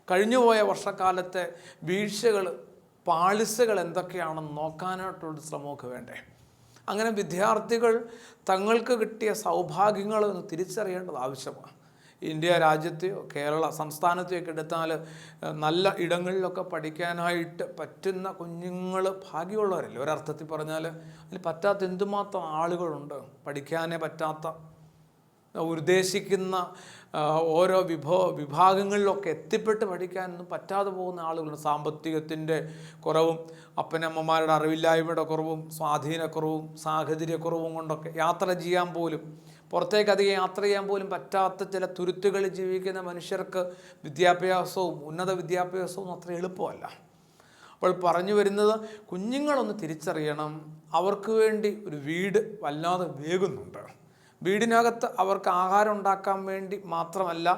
കഴിഞ്ഞുപോയ വർഷക്കാലത്തെ വീഴ്ചകൾ, പാളിച്ചകൾ എന്തൊക്കെയാണെന്ന് നോക്കാനായിട്ടുള്ള ശ്രമമൊക്കെ വേണ്ടേ? അങ്ങനെ വിദ്യാർത്ഥികൾ തങ്ങൾക്ക് കിട്ടിയ സൗഭാഗ്യങ്ങളൊന്ന് തിരിച്ചറിയേണ്ടത് ആവശ്യമാണ്. ഇന്ത്യ രാജ്യത്തെയോ കേരള സംസ്ഥാനത്തെയൊക്കെ എടുത്താൽ നല്ല ഇടങ്ങളിലൊക്കെ പഠിക്കാനായിട്ട് പറ്റുന്ന കുഞ്ഞുങ്ങൾ ഭാഗ്യമുള്ളവരല്ലേ. ഒരർത്ഥത്തിൽ പറഞ്ഞാൽ അതിൽ പറ്റാത്ത എന്തുമാത്രം ആളുകളുണ്ട്, പഠിക്കാനേ പറ്റാത്ത ഉദ്ദേശിക്കുന്ന ഓരോ വിഭാഗങ്ങളിലൊക്കെ എത്തിപ്പെട്ട് പഠിക്കാനൊന്നും പറ്റാതെ പോകുന്ന ആളുകളുണ്ട്. സാമ്പത്തികത്തിൻ്റെ കുറവും, അപ്പനമ്മമാരുടെ അറിവില്ലായ്മയുടെ കുറവും, സ്വാധീനക്കുറവും, സാഹചര്യക്കുറവും കൊണ്ടൊക്കെ യാത്ര ചെയ്യാൻ പോലും, പുറത്തേക്ക് അധികം യാത്ര ചെയ്യാൻ പോലും പറ്റാത്ത ചില തുരുത്തുകളിൽ ജീവിക്കുന്ന മനുഷ്യർക്ക് വിദ്യാഭ്യാസവും ഉന്നത വിദ്യാഭ്യാസവും അത്ര എളുപ്പമല്ല. അപ്പോൾ പറഞ്ഞു വരുന്നത്, കുഞ്ഞുങ്ങളൊന്ന് തിരിച്ചറിയണം, അവർക്ക് വേണ്ടി ഒരു വീട് വല്ലാതെ വേകുന്നുണ്ട്. വീടിനകത്ത് അവർക്ക് ആഹാരം ഉണ്ടാക്കാൻ വേണ്ടി മാത്രമല്ല,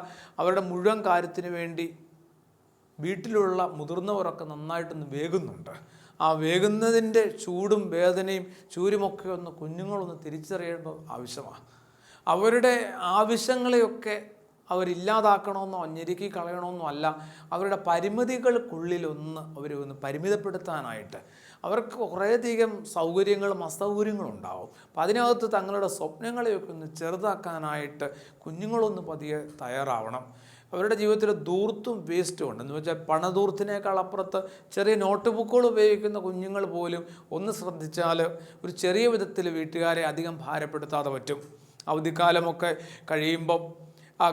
അവരുടെ മുഴുവൻ കാര്യത്തിന് വേണ്ടി വീട്ടിലുള്ള മുതിർന്നവരൊക്കെ നന്നായിട്ടൊന്ന് വേകുന്നുണ്ട്. ആ വേകുന്നതിൻ്റെ ചൂടും വേദനയും ചൂരുമൊക്കെ ഒന്ന് കുഞ്ഞുങ്ങളൊന്ന് തിരിച്ചറിയേണ്ടത് ആവശ്യമാണ്. അവരുടെ ആവശ്യങ്ങളെയൊക്കെ അവരില്ലാതാക്കണമെന്നോ ഞെരുക്കി കളയണമെന്നോ അല്ല, അവരുടെ പരിമിതികൾക്കുള്ളിലൊന്ന് അവരൊന്ന് പരിമിതപ്പെടുത്താനായിട്ട്. അവർക്ക് കുറേയധികം സൗകര്യങ്ങളും അസൗകര്യങ്ങളും ഉണ്ടാവും. അപ്പം അതിനകത്ത് തങ്ങളുടെ സ്വപ്നങ്ങളെയൊക്കെ ഒന്ന് ചെറുതാക്കാനായിട്ട് കുഞ്ഞുങ്ങളൊന്ന് പതിയെ തയ്യാറാവണം. അവരുടെ ജീവിതത്തിൽ ധൂർത്തും വേസ്റ്റും ഉണ്ട്. എന്ന് വെച്ചാൽ പണധൂർത്തിനേക്കാൾ അപ്പുറത്ത് ചെറിയ നോട്ട് ബുക്കുകൾ ഉപയോഗിക്കുന്ന കുഞ്ഞുങ്ങൾ പോലും ഒന്ന് ശ്രദ്ധിച്ചാൽ ഒരു ചെറിയ വിധത്തിൽ വീട്ടുകാരെ അധികം ഭാരപ്പെടുത്താതെ പറ്റും. അവധിക്കാലമൊക്കെ കഴിയുമ്പം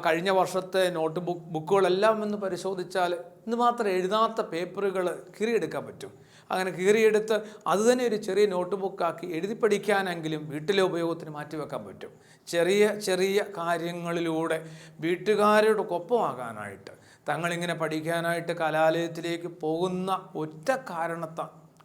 കഴിഞ്ഞ വർഷത്തെ നോട്ട് ബുക്കുകളെല്ലാം ഒന്ന് പരിശോധിച്ചാൽ ഇന്ന് മാത്രം എഴുതാത്ത പേപ്പറുകൾ കീറിയെടുക്കാൻ പറ്റും. അങ്ങനെ കീറിയെടുത്ത് അതുതന്നെ ഒരു ചെറിയ നോട്ട് ബുക്കാക്കി എഴുതി പഠിക്കാനെങ്കിലും വീട്ടിലെ ഉപയോഗത്തിന് മാറ്റിവെക്കാൻ പറ്റും. ചെറിയ ചെറിയ കാര്യങ്ങളിലൂടെ വീട്ടുകാരുടെ ഒപ്പമാകാനായിട്ട്, തങ്ങളിങ്ങനെ പഠിക്കാനായിട്ട് കലാലയത്തിലേക്ക് പോകുന്ന ഒറ്റ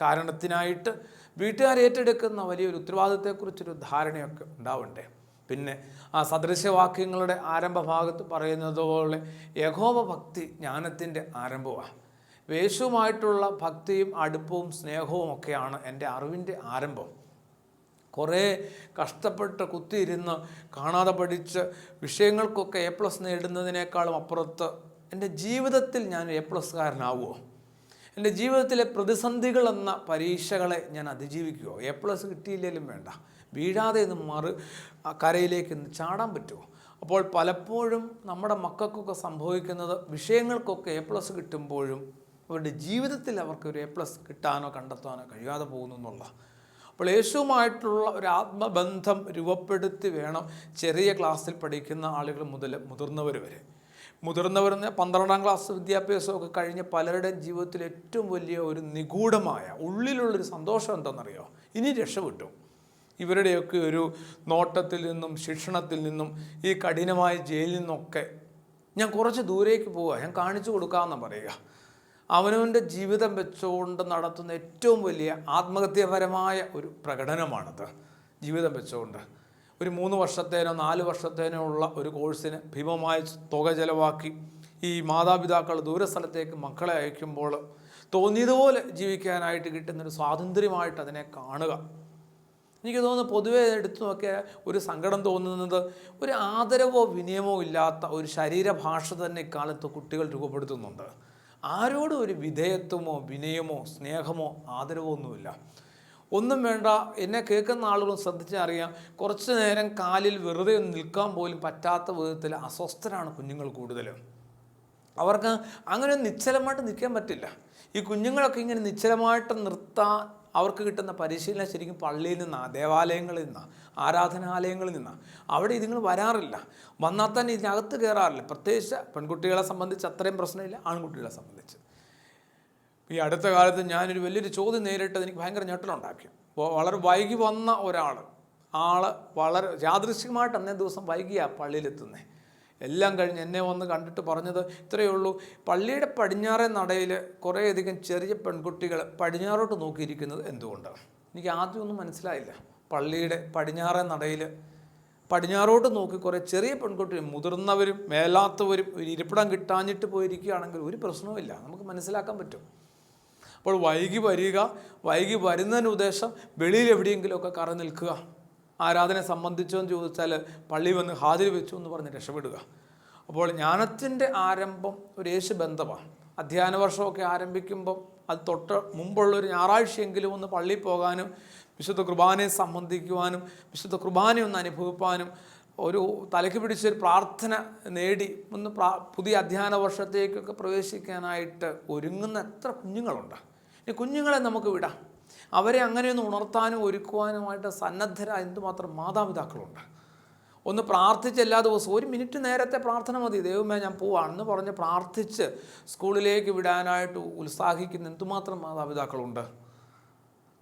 കാരണത്തിനായിട്ട് വീട്ടുകാർ ഏറ്റെടുക്കുന്ന വലിയൊരു ഉത്തരവാദിത്തത്തെക്കുറിച്ചൊരു ധാരണയൊക്കെ ഉണ്ടാവണ്ടേ. പിന്നെ ആ സദൃശവാക്യങ്ങളുടെ ആരംഭ ഭാഗത്ത് പറയുന്നത് പോലെ യഹോവ ഭക്തി ജ്ഞാനത്തിൻ്റെ ആരംഭമാണ്. യേശുവുമായിട്ടുള്ള ഭക്തിയും അടുപ്പവും സ്നേഹവും ഒക്കെയാണ് എൻ്റെ അറിവിൻ്റെ ആരംഭം. കുറേ കഷ്ടപ്പെട്ട് കുത്തിയിരുന്ന് കാണാതെ പഠിച്ച് വിഷയങ്ങൾക്കൊക്കെ A+ നേടുന്നതിനേക്കാളും അപ്പുറത്ത് എൻ്റെ ജീവിതത്തിൽ ഞാൻ A+കാരനാവുമോ? എൻ്റെ ജീവിതത്തിലെ പ്രതിസന്ധികളെന്ന പരീക്ഷകളെ ഞാൻ അതിജീവിക്കുമോ? A+ കിട്ടിയില്ലെങ്കിലും വേണ്ട, വീഴാതെ ഒന്ന് കരയിലേക്ക് ചാടാൻ പറ്റുമോ? അപ്പോൾ പലപ്പോഴും നമ്മുടെ മക്കൾക്കൊക്കെ സംഭവിക്കുന്നത്, വിഷയങ്ങൾക്കൊക്കെ A+ കിട്ടുമ്പോഴും അവരുടെ ജീവിതത്തിൽ അവർക്കൊരു A+ കിട്ടാനോ കണ്ടെത്താനോ കഴിയാതെ പോകുന്നു എന്നുള്ള. അപ്പോൾ യേശുവുമായിട്ടുള്ള ഒരു ആത്മബന്ധം രൂപപ്പെടുത്തി വേണം ചെറിയ ക്ലാസ്സിൽ പഠിക്കുന്ന ആളുകൾ മുതൽ മുതിർന്നവർ വരെ. മുതിർന്നവരെന്ന് 12ാം ക്ലാസ് വിദ്യാഭ്യാസമൊക്കെ കഴിഞ്ഞ് പലരുടെയും ജീവിതത്തിൽ ഏറ്റവും വലിയ ഒരു നിഗൂഢമായ ഉള്ളിലുള്ളൊരു സന്തോഷം എന്താണെന്നറിയോ? ഇനി രക്ഷപ്പെട്ടു. ഇവരുടെയൊക്കെ ഒരു നോട്ടത്തിൽ നിന്നും ശിക്ഷണത്തിൽ നിന്നും ഈ കഠിനമായ ജയിലിൽ നിന്നൊക്കെ ഞാൻ കുറച്ച് ദൂരേക്ക് പോവുക, ഞാൻ കാണിച്ചു കൊടുക്കാമെന്ന് പറയുക. അവനവൻ്റെ ജീവിതം വെച്ചുകൊണ്ട് നടത്തുന്ന ഏറ്റവും വലിയ ആത്മഹത്യാപരമായ ഒരു പ്രകടനമാണത്. ജീവിതം വെച്ചുകൊണ്ട് ഒരു 3 വർഷത്തേനോ 4 വർഷത്തേനോ ഉള്ള ഒരു കോഴ്സിന് ഭീമമായ തുക ചെലവാക്കി ഈ മാതാപിതാക്കൾ ദൂരസ്ഥലത്തേക്ക് മക്കളെ അയക്കുമ്പോൾ തോന്നിയതുപോലെ ജീവിക്കാനായിട്ട് കിട്ടുന്നൊരു സ്വാതന്ത്ര്യമായിട്ട് അതിനെ കാണുക. എനിക്ക് തോന്നുന്നു പൊതുവേ എടുത്തു നോക്കിയാൽ ഒരു സങ്കടം തോന്നുന്നത്, ഒരു ആദരവോ വിനയമോ ഇല്ലാത്ത ഒരു ശരീരഭാഷ തന്നെ ഇക്കാലത്ത് കുട്ടികൾ രൂപപ്പെടുത്തുന്നുണ്ട്. ആരോടും ഒരു വിധേയത്വമോ വിനയമോ സ്നേഹമോ ആദരവോ ഒന്നുമില്ല. ഒന്നും വേണ്ട, എന്നെ കേൾക്കുന്ന ആളുകൾ ശ്രദ്ധിച്ചറിയാം, കുറച്ച് നേരം കാലിൽ വെറുതെ നിൽക്കാൻ പോലും പറ്റാത്ത വിധത്തിൽ അസ്വസ്ഥരാണ് കുഞ്ഞുങ്ങൾ കൂടുതലും. അവർക്ക് അങ്ങനെ നിശ്ചലമായിട്ട് നിൽക്കാൻ പറ്റില്ല. ഈ കുഞ്ഞുങ്ങളൊക്കെ ഇങ്ങനെ നിശ്ചലമായിട്ട് നിർത്താൻ അവർക്ക് കിട്ടുന്ന പരിശീലനം ശരിക്കും പള്ളിയിൽ നിന്നാണ്, ദേവാലയങ്ങളിൽ നിന്നാണ്, ആരാധനാലയങ്ങളിൽ നിന്നാണ്. അവിടെ ഇതുങ്ങൾ വരാറില്ല, വന്നാൽ തന്നെ ഇതിനകത്ത് കയറാറില്ല. പ്രത്യേകിച്ച് പെൺകുട്ടികളെ സംബന്ധിച്ച് അത്രയും പ്രശ്നമില്ല, ആൺകുട്ടികളെ സംബന്ധിച്ച്. ഈ അടുത്ത കാലത്ത് ഞാനൊരു വലിയൊരു ചോദ്യം നേരിട്ടത് എനിക്ക് ഭയങ്കര ഞെട്ടലുണ്ടാക്കി. വളരെ വൈകി വന്ന ആൾ വളരെ യാദൃശ്ചികമായിട്ട് അന്നേ ദിവസം വൈകിയാണ് പള്ളിയിലെത്തുന്നത്. എല്ലാം കഴിഞ്ഞ് എന്നെ വന്ന് കണ്ടിട്ട് പറഞ്ഞത് ഇത്രയേ ഉള്ളൂ: പള്ളിയുടെ പടിഞ്ഞാറേ നടയിൽ കുറേയധികം ചെറിയ പെൺകുട്ടികൾ പടിഞ്ഞാറോട്ട് നോക്കിയിരിക്കുന്നത് എന്തുകൊണ്ടാണ്? എനിക്ക് ആദ്യമൊന്നും മനസ്സിലായില്ല. പള്ളിയുടെ പടിഞ്ഞാറേ നടയിൽ പടിഞ്ഞാറോട്ട് നോക്കി കുറേ ചെറിയ പെൺകുട്ടികൾ, മുതിർന്നവരും മേലാത്തവരും ഒരു ഇരിപ്പിടം കിട്ടാഞ്ഞിട്ട് പോയിരിക്കുകയാണെങ്കിൽ ഒരു പ്രശ്നവുമില്ല, നമുക്ക് മനസ്സിലാക്കാൻ പറ്റും. അപ്പോൾ വൈകി വരിക, വൈകി വരുന്നതിന് ഉദ്ദേശം വെളിയിൽ എവിടെയെങ്കിലുമൊക്കെ കറ നിൽക്കുക, ആരാധന സംബന്ധിച്ചോ എന്ന് ചോദിച്ചാൽ പള്ളി വന്ന് ഹാജർ വെച്ചു എന്ന് പറഞ്ഞ് രക്ഷപ്പെടുക. അപ്പോൾ ജ്ഞാനത്തിൻ്റെ ആരംഭം ഒരു യേശു ബന്ധമാണ്. അധ്യയന വർഷമൊക്കെ ആരംഭിക്കുമ്പം അത് തൊട്ട് മുമ്പുള്ളൊരു ഞായറാഴ്ചയെങ്കിലും ഒന്ന് പള്ളിയിൽ പോകാനും വിശുദ്ധ കുർബാനയെ സംബന്ധിക്കുവാനും വിശുദ്ധ കുർബാനയെ ഒന്ന് അനുഭവിപ്പാനും ഒരു തലയ്ക്ക് പിടിച്ചൊരു പ്രാർത്ഥന നേടി ഒന്ന് പുതിയ അധ്യയന വർഷത്തേക്കൊക്കെ പ്രവേശിക്കാനായിട്ട് ഒരുങ്ങുന്ന എത്ര കുഞ്ഞുങ്ങളുണ്ട്. ഈ കുഞ്ഞുങ്ങളെ നമുക്ക് വിടാം. അവരെ അങ്ങനെയൊന്ന് ഉണർത്താനും ഒരുക്കുവാനുമായിട്ട് സന്നദ്ധരായ എന്തുമാത്രം മാതാപിതാക്കളുണ്ട്. ഒന്ന് പ്രാർത്ഥിച്ച് എല്ലാ ദിവസവും 1 മിനിറ്റ് നേരത്തെ പ്രാർത്ഥന മതി. ദൈവമേ ഞാൻ പോവാണെന്ന് പറഞ്ഞ് പ്രാർത്ഥിച്ച് സ്കൂളിലേക്ക് വിടാനായിട്ട് ഉത്സാഹിക്കുന്ന എന്തുമാത്രം മാതാപിതാക്കളുണ്ട്.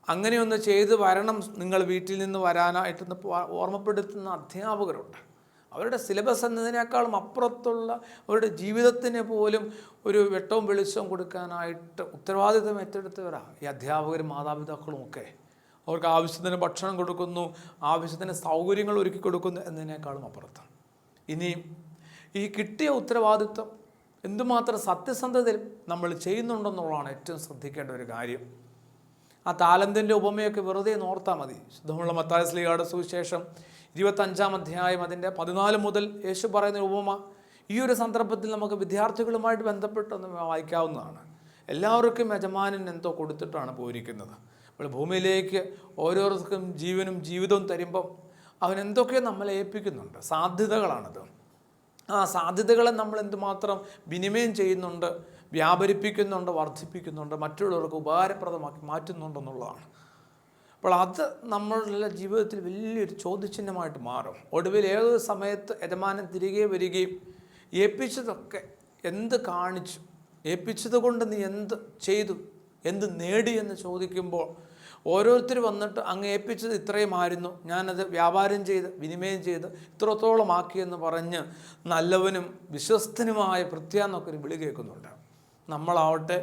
അങ്ങനെയൊന്ന് ചെയ്ത് വരണം നിങ്ങൾ വീട്ടിൽ നിന്ന് വരാനായിട്ടെന്ന് ഓർമ്മപ്പെടുത്തുന്ന അധ്യാപകരുണ്ട്. അവരുടെ സിലബസ് എന്നതിനേക്കാളും അപ്പുറത്തുള്ള അവരുടെ ജീവിതത്തിന് പോലും ഒരു വെട്ടവും വെളിച്ചവും കൊടുക്കാനായിട്ട് ഉത്തരവാദിത്തം ഏറ്റെടുത്തവരാണ് ഈ അധ്യാപകരും മാതാപിതാക്കളും ഒക്കെ. അവർക്ക് ആവശ്യത്തിന് ഭക്ഷണം കൊടുക്കുന്നു, ആവശ്യത്തിന് സൗകര്യങ്ങൾ ഒരുക്കി കൊടുക്കുന്നു എന്നതിനേക്കാളും അപ്പുറത്ത് ഇനിയും ഈ കിട്ടിയ ഉത്തരവാദിത്വം എന്തുമാത്രം സത്യസന്ധതയിൽ നമ്മൾ ചെയ്യുന്നുണ്ടെന്നുള്ളതാണ് ഏറ്റവും ശ്രദ്ധിക്കേണ്ട ഒരു കാര്യം. ആ താലന്തിൻ്റെ ഉപമയൊക്കെ വെറുതെ നോർത്താൽ മതി. ശുദ്ധമുള്ള മത്തായി ശ്ലീഹായുടെ സുവിശേഷം 25-ാം അധ്യായം അതിൻ്റെ 14 മുതൽ യേശു പറയുന്ന ഉപമ ഈ ഒരു സന്ദർഭത്തിൽ നമുക്ക് വിദ്യാർത്ഥികളുമായിട്ട് ബന്ധപ്പെട്ടൊന്ന് വായിക്കാവുന്നതാണ്. എല്ലാവർക്കും യജമാനൻ എന്തോ കൊടുത്തിട്ടാണ് പോയിരിക്കുന്നത്. നമ്മൾ ഭൂമിയിലേക്ക് ഓരോരുത്തർക്കും ജീവനും ജീവിതവും തരുമ്പം അവൻ എന്തൊക്കെയോ നമ്മളെ ഏൽപ്പിക്കുന്നുണ്ട്. സാധ്യതകളാണത്. ആ സാധ്യതകളെ നമ്മൾ എന്തുമാത്രം വിനിമയം ചെയ്യുന്നുണ്ട്, വ്യാപരിപ്പിക്കുന്നുണ്ട്, വർദ്ധിപ്പിക്കുന്നുണ്ട്, മറ്റുള്ളവർക്ക് ഉപകാരപ്രദമാക്കി മാറ്റുന്നുണ്ടെന്നുള്ളതാണ്. അപ്പോൾ അത് നമ്മളുടെ ജീവിതത്തിൽ വലിയൊരു ചോദ്യചിഹ്നമായിട്ട് മാറും. ഒടുവിൽ ഏതൊരു സമയത്ത് യജമാനൻ തിരികെ വരികയും ഏൽപ്പിച്ചതൊക്കെ എന്ത് കാണിച്ചു, ഏൽപ്പിച്ചത് കൊണ്ട് നീ എന്ത് ചെയ്തു, എന്ത് നേടി എന്ന് ചോദിക്കുമ്പോൾ ഓരോരുത്തർ വന്നിട്ട് അങ്ങ് ഏൽപ്പിച്ചത് ഇത്രയുമായിരുന്നു, ഞാനത് വ്യാപാരം ചെയ്ത് വിനിമയം ചെയ്ത് ഇത്രത്തോളം ആക്കിയെന്ന് പറഞ്ഞ് നല്ലവനും വിശ്വസ്തനുമായ ഭൃത്യാന്നൊക്കെ ഒരു വിളി കേൾക്കുന്നുണ്ട്. നമ്മളാവട്ടെ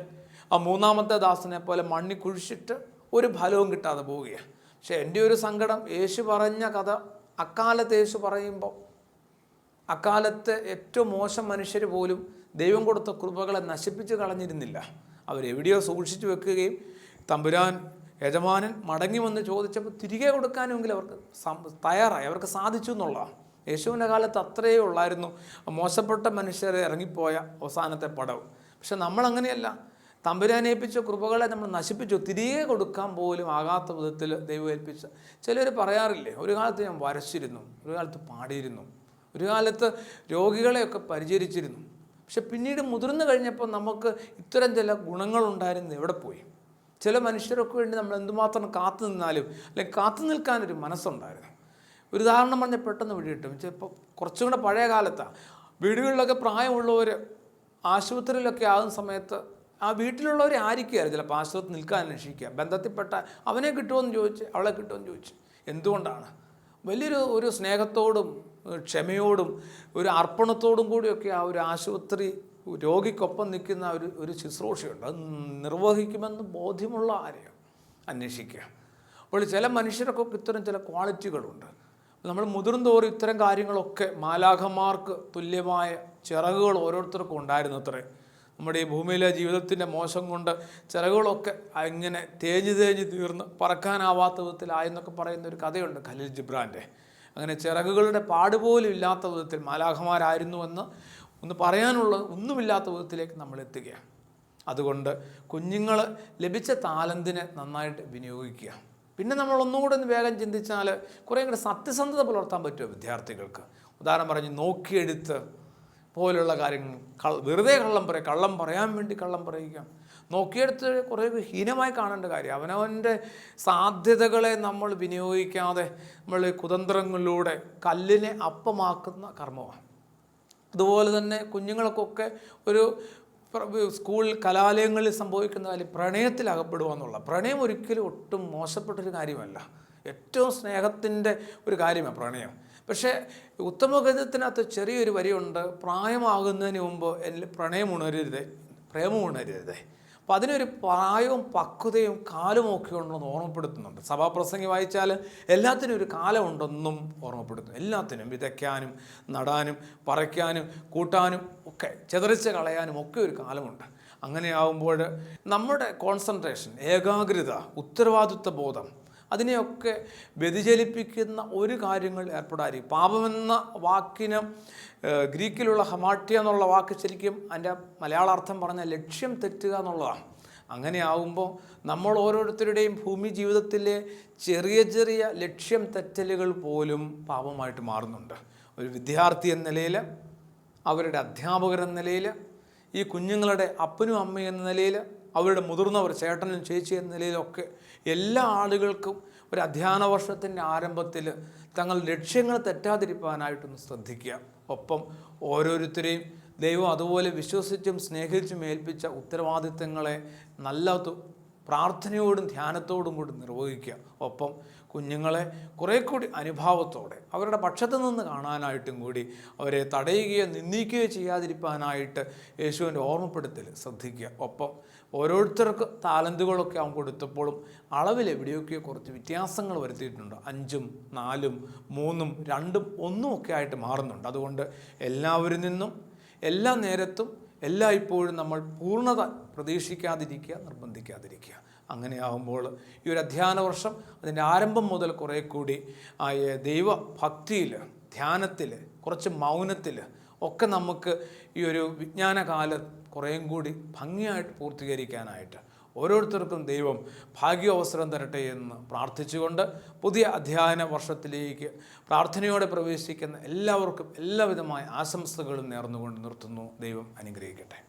ആ 3-ാമത്തെ ദാസനെ പോലെ മണ്ണി കുഴിച്ചിട്ട് ഒരു ഫലവും കിട്ടാതെ പോവുകയാണ്. പക്ഷേ എൻ്റെ ഒരു സങ്കടം, യേശു പറഞ്ഞ കഥ അക്കാലത്ത് യേശു പറയുമ്പോൾ അക്കാലത്ത് ഏറ്റവും മോശം മനുഷ്യർ പോലും ദൈവം കൊടുത്ത കൃപകളെ നശിപ്പിച്ച് കളഞ്ഞിരുന്നില്ല. അവരെവിടെയോ സൂക്ഷിച്ചു വെക്കുകയും തമ്പുരാൻ യജമാനൻ മടങ്ങി വന്ന് ചോദിച്ചപ്പോൾ തിരികെ കൊടുക്കാനുമെങ്കിലും അവർക്ക് തയ്യാറായി, അവർക്ക് സാധിച്ചു എന്നുള്ളതാണ്. യേശുവിൻ്റെ കാലത്ത് അത്രയേ ഉള്ളായിരുന്നു മോശപ്പെട്ട മനുഷ്യരെ ഇറങ്ങിപ്പോയ അവസാനത്തെ പടവ്. പക്ഷെ നമ്മളങ്ങനെയല്ല. തമ്പുരാൻ ഏൽപ്പിച്ച കൃപകളെ നമ്മൾ നശിപ്പിച്ചു, തിരികെ കൊടുക്കാൻ പോലും ആകാത്ത വിധത്തിൽ ദൈവം ഏൽപ്പിച്ച. ചിലർ പറയാറില്ലേ, ഒരു കാലത്ത് ഞാൻ വരച്ചിരുന്നു, ഒരു കാലത്ത് പാടിയിരുന്നു, ഒരു കാലത്ത് രോഗികളെയൊക്കെ പരിചരിച്ചിരുന്നു, പക്ഷെ പിന്നീട് മുതിർന്നു കഴിഞ്ഞപ്പോൾ നമുക്ക് ഇത്തരം ചില ഗുണങ്ങളുണ്ടായിരുന്നു എവിടെ പോയി? ചില മനുഷ്യരൊക്കെ വേണ്ടി നമ്മൾ എന്തുമാത്രം കാത്തു നിന്നാലും അല്ലെങ്കിൽ കാത്തു നിൽക്കാനൊരു മനസ്സുണ്ടായിരുന്നു. ഒരു ഉദാഹരണം പറഞ്ഞാൽ പെട്ടെന്ന് പിടികിട്ടും. ചിലപ്പോൾ കുറച്ചും കൂടെ പഴയ കാലത്താണ് വീടുകളിലൊക്കെ പ്രായമുള്ളവർ ആശുപത്രിയിലൊക്കെ ആകുന്ന സമയത്ത് ആ വീട്ടിലുള്ളവരെ ആയിരിക്കുകയായിരുന്നു ചിലപ്പോൾ ആശുപത്രി നിൽക്കാൻ അന്വേഷിക്കുക. ബന്ധത്തിൽപ്പെട്ട അവനെ കിട്ടുമെന്ന് ചോദിച്ച് അവളെ കിട്ടുമെന്ന് ചോദിച്ച്. എന്തുകൊണ്ടാണ്? വലിയൊരു സ്നേഹത്തോടും ക്ഷമയോടും ഒരു അർപ്പണത്തോടും കൂടിയൊക്കെ ആ ഒരു ആശുപത്രി രോഗിക്കൊപ്പം നിൽക്കുന്ന ഒരു ശുശ്രൂഷയുണ്ട്. അത് നിർവഹിക്കുമെന്ന് ബോധ്യമുള്ള ആരെയും അന്വേഷിക്കുക. അപ്പോൾ ചില മനുഷ്യർക്കൊക്കെ ഇത്തരം ചില ക്വാളിറ്റികളുണ്ട്. നമ്മൾ മുതിർന്നോറും ഇത്തരം കാര്യങ്ങളൊക്കെ മാലാഖമാർക്ക് തുല്യമായ ചിറകുകൾ ഓരോരുത്തർക്കും ഉണ്ടായിരുന്നു അത്രേ. നമ്മുടെ ഈ ഭൂമിയിലെ ജീവിതത്തിൻ്റെ മോശം കൊണ്ട് ചിറകുകളൊക്കെ ഇങ്ങനെ തേഞ്ഞ് തീർന്ന് പറക്കാനാവാത്ത വിധത്തിലായെന്നൊക്കെ പറയുന്ന ഒരു കഥയുണ്ട് ഖലീൽ ജിബ്രാൻ്റെ. അങ്ങനെ ചിറകുകളുടെ പാടുപോലും ഇല്ലാത്ത വിധത്തിൽ മാലാഖമാരായിരുന്നുവെന്ന് ഒന്ന് പറയാനുള്ള ഒന്നുമില്ലാത്ത വിധത്തിലേക്ക് നമ്മൾ എത്തുകയാണ്. അതുകൊണ്ട് കുഞ്ഞുങ്ങൾ ലഭിച്ച താലന്തിനെ നന്നായിട്ട് വിനിയോഗിക്കുക. പിന്നെ നമ്മൾ ഒന്നുകൂടെ ഒന്ന് വേഗം ചിന്തിച്ചാൽ കുറേ കൂടെ സത്യസന്ധത പുലർത്താൻ പറ്റുമോ വിദ്യാർത്ഥികൾക്ക്? ഉദാഹരണം പറഞ്ഞ് നോക്കിയെടുത്ത് പോലുള്ള കാര്യങ്ങൾ, വെറുതെ കള്ളം പറയാൻ വേണ്ടി കള്ളം പറയുക, നോക്കിയെടുത്ത് കുറേ ഹീനമായി കാണേണ്ട കാര്യം. അവനവൻ്റെ സാധ്യതകളെ നമ്മൾ വിനിയോഗിക്കാതെ നമ്മൾ കുതന്ത്രങ്ങളിലൂടെ കല്ലിനെ അപ്പമാക്കുന്ന കർമ്മമാണ്. അതുപോലെ തന്നെ കുഞ്ഞുങ്ങൾക്കൊക്കെ ഒരു സ്കൂൾ കലാലയങ്ങളിൽ സംഭവിക്കുന്ന കാര്യം പ്രണയത്തിൽ അകപ്പെടുക എന്നുള്ള. പ്രണയം ഒരിക്കലും ഒട്ടും മോശപ്പെട്ടൊരു കാര്യമല്ല, ഏറ്റവും സ്നേഹത്തിൻ്റെ ഒരു കാര്യമാണ് പ്രണയം. പക്ഷേ ഉത്തമഗീതത്തിനകത്ത് ചെറിയൊരു വരിയുണ്ട്, പ്രായമാകുന്നതിന് മുമ്പ് പ്രേമം ഉണരരുതേ. അപ്പോൾ അതിനൊരു പ്രായവും പക്വതയും കാലവും ഒക്കെ ഉണ്ടെന്ന് ഓർമ്മപ്പെടുത്തുന്നുണ്ട്. സഭാപ്രസംഗി വായിച്ചാൽ എല്ലാത്തിനും ഒരു കാലമുണ്ടെന്നും ഓർമ്മപ്പെടുത്തുന്നു. എല്ലാത്തിനും വിതയ്ക്കാനും നടാനും പറിക്കാനും കൂട്ടാനും ഒക്കെ ചിതറിച്ച് കളയാനും ഒക്കെ ഒരു കാലമുണ്ട്. അങ്ങനെയാവുമ്പോൾ നമ്മുടെ കോൺസെൻട്രേഷൻ, ഏകാഗ്രത, ഉത്തരവാദിത്വ ബോധം അതിനെയൊക്കെ വ്യതിചലിപ്പിക്കുന്ന ഒരു കാര്യങ്ങൾ ഏർപ്പെടാതിരിക്കും. പാപമെന്ന വാക്കിന് ഗ്രീക്കിലുള്ള ഹമാട്യ എന്നുള്ള വാക്ക് ശരിക്കും അതിൻ്റെ മലയാളാർത്ഥം പറഞ്ഞാൽ ലക്ഷ്യം തെറ്റുക എന്നുള്ളതാണ്. അങ്ങനെ ആകുമ്പോൾ നമ്മൾ ഓരോരുത്തരുടെയും ഭൂമി ജീവിതത്തിലെ ചെറിയ ചെറിയ ലക്ഷ്യം തെറ്റലുകൾ പോലും പാപമായിട്ട് മാറുന്നുണ്ട്. ഒരു വിദ്യാർത്ഥി എന്ന നിലയിൽ, അവരുടെ അധ്യാപകരെന്ന നിലയിൽ, ഈ കുഞ്ഞുങ്ങളുടെ അപ്പനും അമ്മയും എന്ന നിലയിൽ, അവരുടെ മുതിർന്നവർ ചേട്ടനും ചേച്ചി എന്ന നിലയിലൊക്കെ എല്ലാ ആളുകൾക്കും ഒരു അധ്യയന വർഷത്തിൻ്റെ ആരംഭത്തിൽ തങ്ങൾ ലക്ഷ്യങ്ങൾ തെറ്റാതിരിക്കാനായിട്ടൊന്ന് ശ്രദ്ധിക്കുക. ഒപ്പം ഓരോരുത്തരെയും ദൈവം അതുപോലെ വിശ്വസിച്ചും സ്നേഹിച്ചും ഏൽപ്പിച്ച ഉത്തരവാദിത്തങ്ങളെ നല്ല പ്രാർത്ഥനയോടും ധ്യാനത്തോടും കൂടി നിർവഹിക്കുക. ഒപ്പം കുഞ്ഞുങ്ങളെ കുറേ കൂടി അനുഭാവത്തോടെ അവരുടെ പക്ഷത്തു നിന്ന് കാണാനായിട്ടും കൂടി അവരെ തടയുകയോ നിന്ദിക്കുകയോ ചെയ്യാതിരിക്കാനായിട്ട് യേശുവിൻ്റെ ഓർമ്മപ്പെടുത്തൽ ശ്രദ്ധിക്കുക. ഒപ്പം ഓരോരുത്തർക്ക് താലന്തുകളൊക്കെ അവൻ കൊടുത്തപ്പോഴും അളവിൽ എവിടെയൊക്കെയോ കുറച്ച് വ്യത്യാസങ്ങൾ വരുത്തിയിട്ടുണ്ട്. 5ഉം 4ഉം 3ഉം 2ഉം 1ഉം ഒക്കെ ആയിട്ട് മാറുന്നുണ്ട്. അതുകൊണ്ട് എല്ലാവരിൽ നിന്നും എല്ലാ നേരത്തും എല്ലായ്പ്പോഴും നമ്മൾ പൂർണ്ണത പ്രതീക്ഷിക്കാതിരിക്കുക, നിർബന്ധിക്കാതിരിക്കുക. അങ്ങനെയാകുമ്പോൾ ഈ ഒരു അധ്യയന വർഷം അതിൻ്റെ ആരംഭം മുതൽ കുറേ കൂടി ദൈവഭക്തിയിൽ, ധ്യാനത്തിൽ, കുറച്ച് മൗനത്തിൽ ഒക്കെ നമുക്ക് ഈ ഒരു വിജ്ഞാനകാലം കുറേയും കൂടി ഭംഗിയായിട്ട് പൂർത്തീകരിക്കാനായിട്ട് ഓരോരുത്തർക്കും ദൈവം ഭാഗ്യാവസരം തരട്ടെ എന്ന് പ്രാർത്ഥിച്ചുകൊണ്ട് പുതിയ അധ്യയന വർഷത്തിലേക്ക് പ്രാർത്ഥനയോടെ പ്രവേശിക്കുന്ന എല്ലാവർക്കും എല്ലാവിധമായ ആശംസകളും നേർന്നുകൊണ്ട് നിർത്തുന്നു. ദൈവം അനുഗ്രഹിക്കട്ടെ.